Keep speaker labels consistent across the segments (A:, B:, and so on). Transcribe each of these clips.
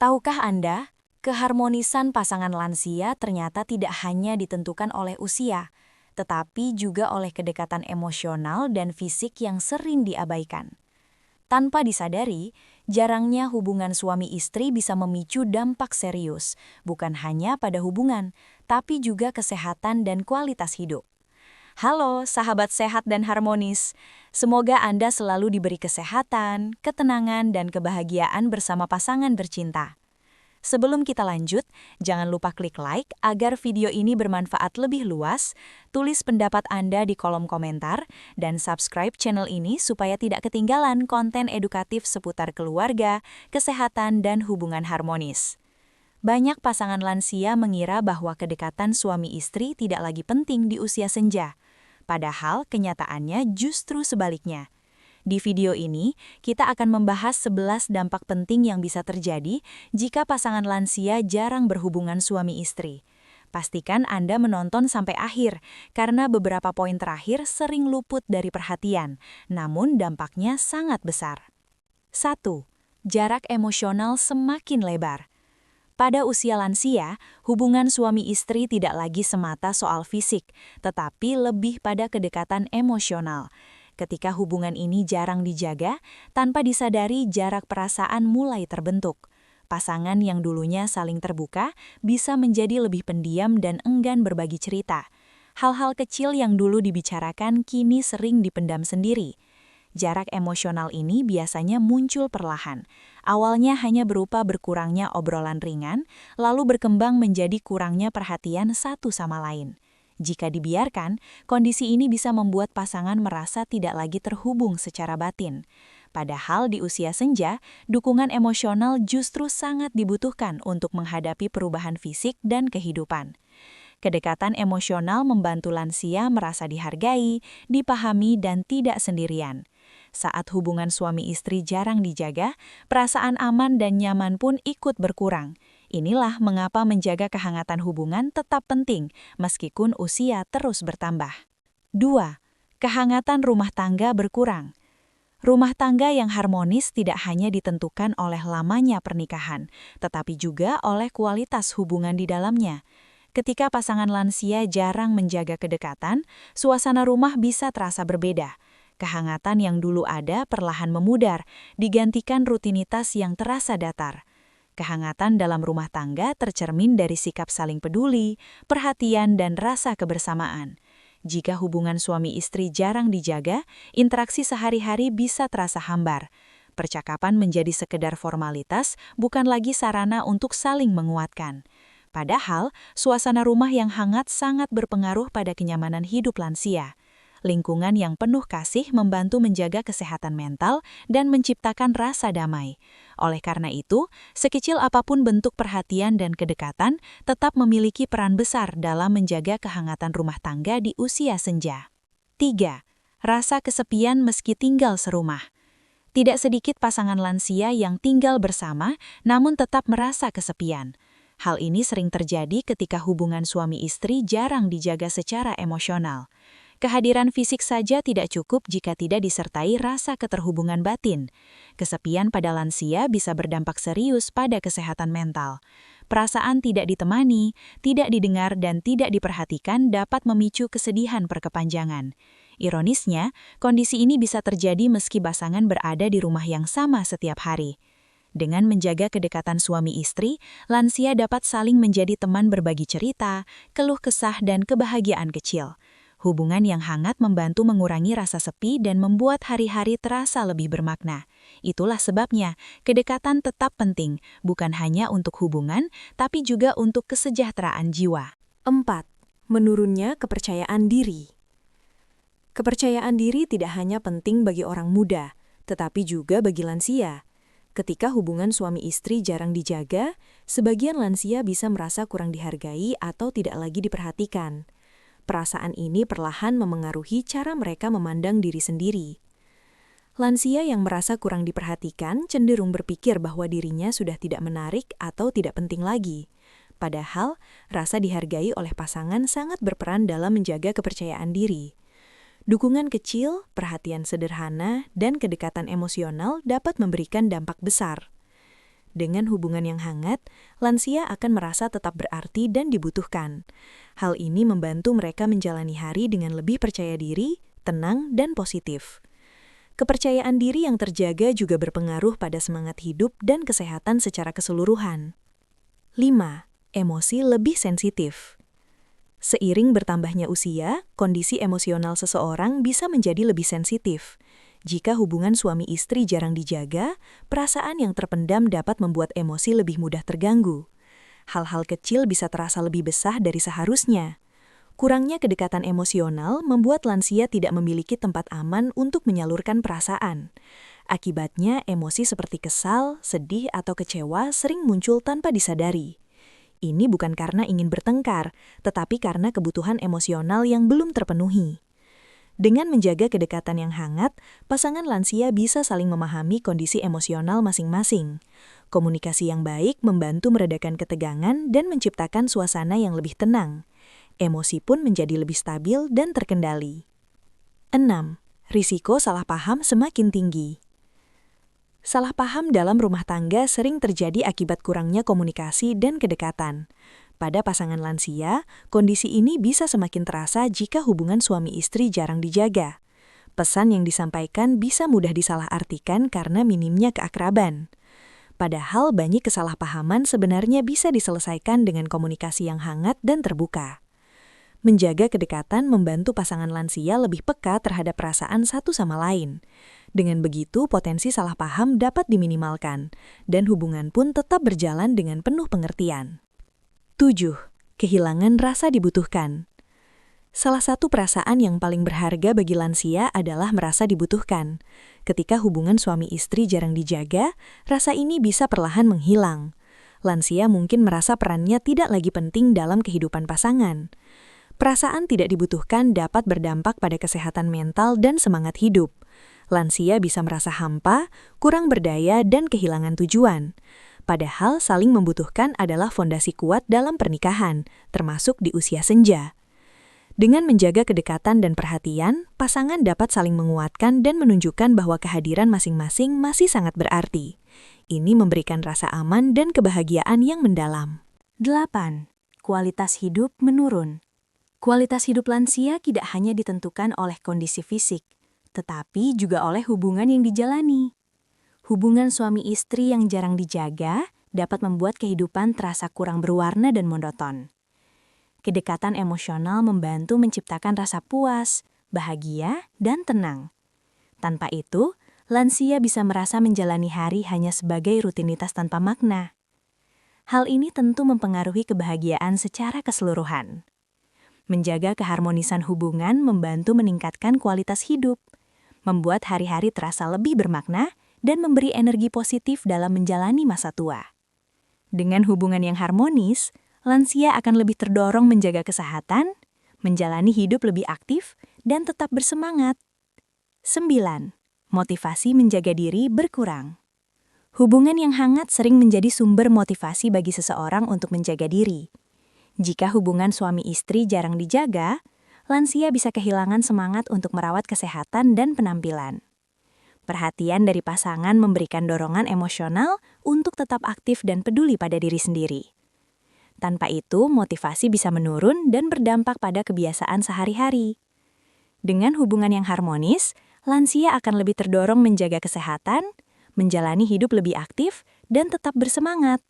A: Tahukah Anda, keharmonisan pasangan lansia ternyata tidak hanya ditentukan oleh usia, tetapi juga oleh kedekatan emosional dan fisik yang sering diabaikan. Tanpa disadari, jarangnya hubungan suami istri bisa memicu dampak serius, bukan hanya pada hubungan, tapi juga kesehatan dan kualitas hidup. Halo, sahabat sehat dan harmonis. Semoga Anda selalu diberi kesehatan, ketenangan, dan kebahagiaan bersama pasangan bercinta. Sebelum kita lanjut, jangan lupa klik like agar video ini bermanfaat lebih luas, tulis pendapat Anda di kolom komentar, dan subscribe channel ini supaya tidak ketinggalan konten edukatif seputar keluarga, kesehatan, dan hubungan harmonis. Banyak pasangan lansia mengira bahwa kedekatan suami istri tidak lagi penting di usia senja. Padahal kenyataannya justru sebaliknya. Di video ini, kita akan membahas 11 dampak penting yang bisa terjadi jika pasangan lansia jarang berhubungan suami istri. Pastikan Anda menonton sampai akhir, karena beberapa poin terakhir sering luput dari perhatian, namun dampaknya sangat besar. 1. Jarak emosional semakin lebar. Pada usia lansia, hubungan suami istri tidak lagi semata soal fisik, tetapi lebih pada kedekatan emosional. Ketika hubungan ini jarang dijaga, tanpa disadari jarak perasaan mulai terbentuk. Pasangan yang dulunya saling terbuka bisa menjadi lebih pendiam dan enggan berbagi cerita. Hal-hal kecil yang dulu dibicarakan kini sering dipendam sendiri. Jarak emosional ini biasanya muncul perlahan. Awalnya hanya berupa berkurangnya obrolan ringan, lalu berkembang menjadi kurangnya perhatian satu sama lain. Jika dibiarkan, kondisi ini bisa membuat pasangan merasa tidak lagi terhubung secara batin. Padahal di usia senja, dukungan emosional justru sangat dibutuhkan untuk menghadapi perubahan fisik dan kehidupan. Kedekatan emosional membantu lansia merasa dihargai, dipahami, dan tidak sendirian. Saat hubungan suami istri jarang dijaga, perasaan aman dan nyaman pun ikut berkurang. Inilah mengapa menjaga kehangatan hubungan tetap penting, meskipun usia terus bertambah. 2. Kehangatan rumah tangga berkurang. Rumah tangga yang harmonis tidak hanya ditentukan oleh lamanya pernikahan, tetapi juga oleh kualitas hubungan di dalamnya. Ketika pasangan lansia jarang menjaga kedekatan, suasana rumah bisa terasa berbeda. Kehangatan yang dulu ada perlahan memudar, digantikan rutinitas yang terasa datar. Kehangatan dalam rumah tangga tercermin dari sikap saling peduli, perhatian, dan rasa kebersamaan. Jika hubungan suami istri jarang dijaga, interaksi sehari-hari bisa terasa hambar. Percakapan menjadi sekedar formalitas, bukan lagi sarana untuk saling menguatkan. Padahal, suasana rumah yang hangat sangat berpengaruh pada kenyamanan hidup lansia. Lingkungan yang penuh kasih membantu menjaga kesehatan mental dan menciptakan rasa damai. Oleh karena itu, sekecil apapun bentuk perhatian dan kedekatan, tetap memiliki peran besar dalam menjaga kehangatan rumah tangga di usia senja. 3. Rasa kesepian meski tinggal serumah. Tidak sedikit pasangan lansia yang tinggal bersama, namun tetap merasa kesepian. Hal ini sering terjadi ketika hubungan suami istri jarang dijaga secara emosional. Kehadiran fisik saja tidak cukup jika tidak disertai rasa keterhubungan batin. Kesepian pada lansia bisa berdampak serius pada kesehatan mental. Perasaan tidak ditemani, tidak didengar, dan tidak diperhatikan dapat memicu kesedihan berkepanjangan. Ironisnya, kondisi ini bisa terjadi meski pasangan berada di rumah yang sama setiap hari. Dengan menjaga kedekatan suami istri, lansia dapat saling menjadi teman berbagi cerita, keluh kesah, dan kebahagiaan kecil. Hubungan yang hangat membantu mengurangi rasa sepi dan membuat hari-hari terasa lebih bermakna. Itulah sebabnya, kedekatan tetap penting, bukan hanya untuk hubungan, tapi juga untuk kesejahteraan jiwa. 4. Menurunnya kepercayaan diri. Kepercayaan diri tidak hanya penting bagi orang muda, tetapi juga bagi lansia. Ketika hubungan suami istri jarang dijaga, sebagian lansia bisa merasa kurang dihargai atau tidak lagi diperhatikan. Perasaan ini perlahan memengaruhi cara mereka memandang diri sendiri. Lansia yang merasa kurang diperhatikan cenderung berpikir bahwa dirinya sudah tidak menarik atau tidak penting lagi. Padahal, rasa dihargai oleh pasangan sangat berperan dalam menjaga kepercayaan diri. Dukungan kecil, perhatian sederhana, dan kedekatan emosional dapat memberikan dampak besar.
B: Dengan hubungan yang hangat, lansia akan merasa tetap berarti dan dibutuhkan. Hal ini membantu mereka menjalani hari dengan lebih percaya diri, tenang, dan positif. Kepercayaan diri yang terjaga juga berpengaruh pada semangat hidup dan kesehatan secara keseluruhan. 5. Emosi lebih sensitif. Seiring bertambahnya usia, kondisi emosional seseorang bisa menjadi lebih sensitif. Jika hubungan suami istri jarang dijaga, perasaan yang terpendam dapat membuat emosi lebih mudah terganggu. Hal-hal kecil bisa terasa lebih besar dari seharusnya. Kurangnya kedekatan emosional membuat lansia tidak memiliki tempat aman untuk menyalurkan perasaan. Akibatnya, emosi seperti kesal, sedih, atau kecewa sering muncul tanpa disadari. Ini bukan karena ingin bertengkar, tetapi karena kebutuhan emosional yang belum terpenuhi. Dengan menjaga kedekatan yang hangat, pasangan lansia bisa saling memahami kondisi emosional masing-masing. Komunikasi yang baik membantu meredakan ketegangan dan menciptakan suasana yang lebih tenang. Emosi pun menjadi lebih stabil dan terkendali. 6. Risiko salah paham semakin tinggi. Salah paham dalam rumah tangga sering terjadi akibat kurangnya komunikasi dan kedekatan. Pada pasangan lansia, kondisi ini bisa semakin terasa jika hubungan suami istri jarang dijaga. Pesan yang disampaikan bisa mudah disalahartikan karena minimnya keakraban. Padahal banyak kesalahpahaman sebenarnya bisa diselesaikan dengan komunikasi yang hangat dan terbuka. Menjaga kedekatan membantu pasangan lansia lebih peka terhadap perasaan satu sama lain. Dengan begitu, potensi salah paham dapat diminimalkan, dan hubungan pun tetap berjalan dengan penuh pengertian. 7. Kehilangan rasa dibutuhkan. Salah satu perasaan yang paling berharga bagi lansia adalah merasa dibutuhkan. Ketika hubungan suami istri jarang dijaga, rasa ini bisa perlahan menghilang. Lansia mungkin merasa perannya tidak lagi penting dalam kehidupan pasangan. Perasaan tidak dibutuhkan dapat berdampak pada kesehatan mental dan semangat hidup. Lansia bisa merasa hampa, kurang berdaya, dan kehilangan tujuan. Padahal saling membutuhkan adalah fondasi kuat dalam pernikahan, termasuk di usia senja. Dengan menjaga kedekatan dan perhatian, pasangan dapat saling menguatkan dan menunjukkan bahwa kehadiran masing-masing masih sangat berarti. Ini memberikan rasa aman dan kebahagiaan yang mendalam.
A: 8. Kualitas hidup menurun. Kualitas hidup lansia tidak hanya ditentukan oleh kondisi fisik, tetapi juga oleh hubungan yang dijalani. Hubungan suami istri yang jarang dijaga dapat membuat kehidupan terasa kurang berwarna dan monoton. Kedekatan emosional membantu menciptakan rasa puas, bahagia, dan tenang. Tanpa itu, lansia bisa merasa menjalani hari hanya sebagai rutinitas tanpa makna. Hal ini tentu mempengaruhi kebahagiaan secara keseluruhan. Menjaga keharmonisan hubungan membantu meningkatkan kualitas hidup, membuat hari-hari terasa lebih bermakna, dan memberi energi positif dalam menjalani masa tua. Dengan hubungan yang harmonis, lansia akan lebih terdorong menjaga kesehatan, menjalani hidup lebih aktif, dan tetap bersemangat. 9. Motivasi menjaga diri berkurang. Hubungan yang hangat sering menjadi sumber motivasi bagi seseorang untuk menjaga diri. Jika hubungan suami istri jarang dijaga, lansia bisa kehilangan semangat untuk merawat kesehatan dan penampilan. Perhatian dari pasangan memberikan dorongan emosional untuk tetap aktif dan peduli pada diri sendiri. Tanpa itu, motivasi bisa menurun dan berdampak pada kebiasaan sehari-hari. Dengan hubungan yang harmonis, lansia akan lebih terdorong menjaga kesehatan, menjalani hidup lebih aktif, dan tetap bersemangat.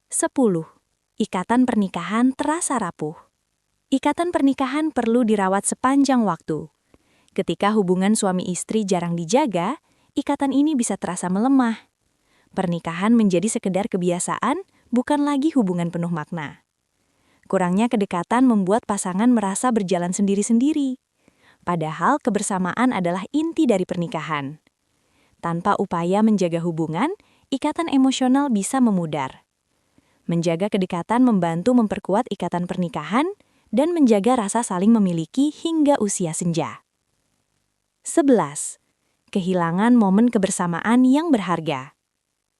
A: 10. Ikatan pernikahan terasa rapuh. Ikatan pernikahan perlu dirawat sepanjang waktu. Ketika hubungan suami istri jarang dijaga, ikatan ini bisa terasa melemah. Pernikahan menjadi sekedar kebiasaan, bukan lagi hubungan penuh makna. Kurangnya kedekatan membuat pasangan merasa berjalan sendiri-sendiri. Padahal kebersamaan adalah inti dari pernikahan. Tanpa upaya menjaga hubungan, ikatan emosional bisa memudar. Menjaga kedekatan membantu memperkuat ikatan pernikahan dan menjaga rasa saling memiliki hingga usia senja. 11. Kehilangan momen kebersamaan yang berharga.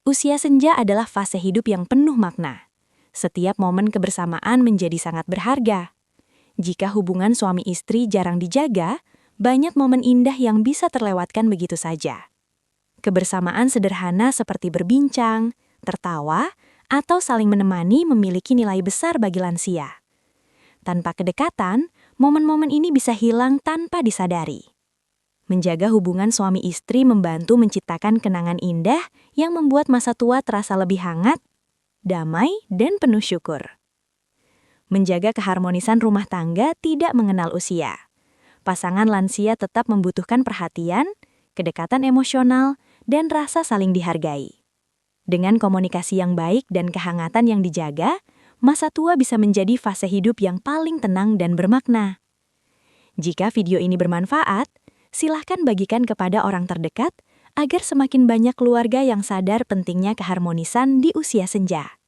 A: Usia senja adalah fase hidup yang penuh makna. Setiap momen kebersamaan menjadi sangat berharga. Jika hubungan suami istri jarang dijaga, banyak momen indah yang bisa terlewatkan begitu saja. Kebersamaan sederhana seperti berbincang, tertawa, atau saling menemani memiliki nilai besar bagi lansia. Tanpa kedekatan, momen-momen ini bisa hilang tanpa disadari. Menjaga hubungan suami istri membantu menciptakan kenangan indah yang membuat masa tua terasa lebih hangat, damai, dan penuh syukur. Menjaga keharmonisan rumah tangga tidak mengenal usia. Pasangan lansia tetap membutuhkan perhatian, kedekatan emosional, dan rasa saling dihargai. Dengan komunikasi yang baik dan kehangatan yang dijaga, masa tua bisa menjadi fase hidup yang paling tenang dan bermakna. Jika video ini bermanfaat, silahkan bagikan kepada orang terdekat agar semakin banyak keluarga yang sadar pentingnya keharmonisan di usia senja.